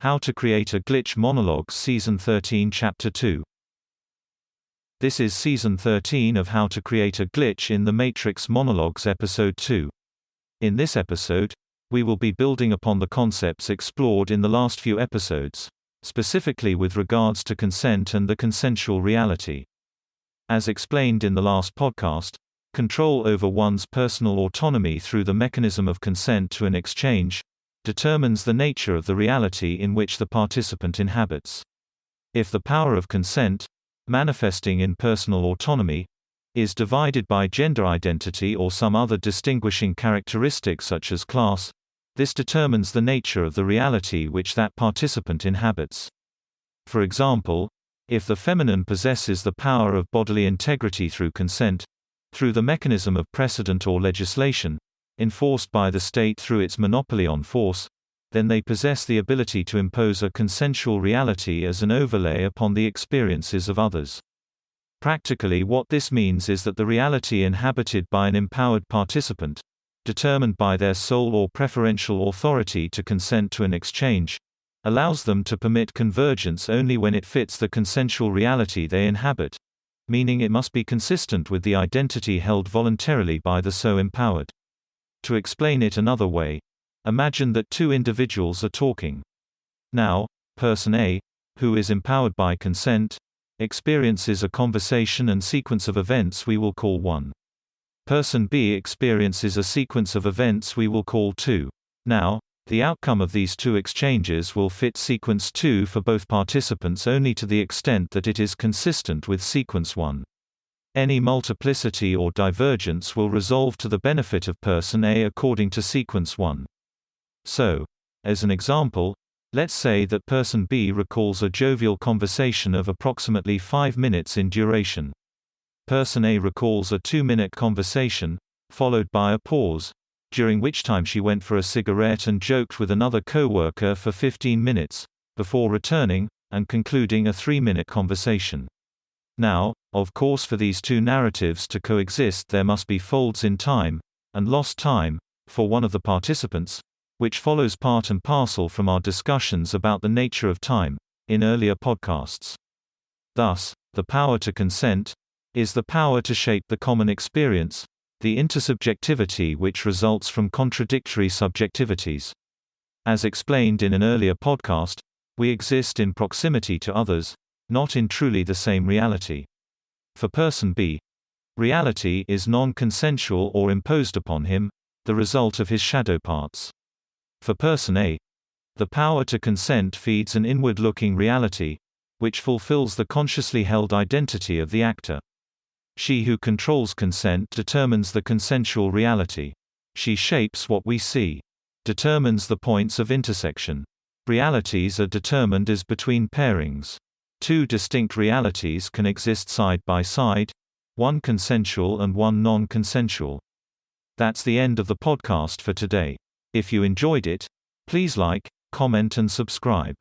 How to Create a Glitch Monologues Season 13 Chapter 2. This is Season 13 of How to Create a Glitch in the Matrix Monologues Episode 2. In this episode, we will be building upon the concepts explored in the last few episodes, specifically with regards to consent and the consensual reality. As explained in the last podcast, control over one's personal autonomy through the mechanism of consent to an exchange determines the nature of the reality in which the participant inhabits. If the power of consent, manifesting in personal autonomy, is divided by gender identity or some other distinguishing characteristic such as class, this determines the nature of the reality which that participant inhabits. For example, if the feminine possesses the power of bodily integrity through consent, through the mechanism of precedent or legislation, enforced by the state through its monopoly on force, then they possess the ability to impose a consensual reality as an overlay upon the experiences of others. Practically, what this means is that the reality inhabited by an empowered participant, determined by their sole or preferential authority to consent to an exchange, allows them to permit convergence only when it fits the consensual reality they inhabit, meaning it must be consistent with the identity held voluntarily by the so empowered. To explain it another way, imagine that two individuals are talking. Now, person A, who is empowered by consent, experiences a conversation and sequence of events we will call 1. Person B experiences a sequence of events we will call 2. Now, the outcome of these two exchanges will fit sequence 2 for both participants only to the extent that it is consistent with sequence 1. Any multiplicity or divergence will resolve to the benefit of person A according to sequence 1. So, as an example, let's say that person B recalls a jovial conversation of approximately 5 minutes in duration. Person A recalls a 2-minute conversation, followed by a pause, during which time she went for a cigarette and joked with another co-worker for 15 minutes, before returning, and concluding a 3-minute conversation. Now, of course, for these two narratives to coexist there must be folds in time, and lost time, for one of the participants, which follows part and parcel from our discussions about the nature of time, in earlier podcasts. Thus, the power to consent is the power to shape the common experience, the intersubjectivity which results from contradictory subjectivities. As explained in an earlier podcast, we exist in proximity to others, not in truly the same reality. For person B, reality is non-consensual or imposed upon him, the result of his shadow parts. For person A, the power to consent feeds an inward-looking reality, which fulfills the consciously held identity of the actor. She who controls consent determines the consensual reality. She shapes what we see, determines the points of intersection. Realities are determined as between pairings. Two distinct realities can exist side by side, one consensual and one non-consensual. That's the end of the podcast for today. If you enjoyed it, please like, comment and subscribe.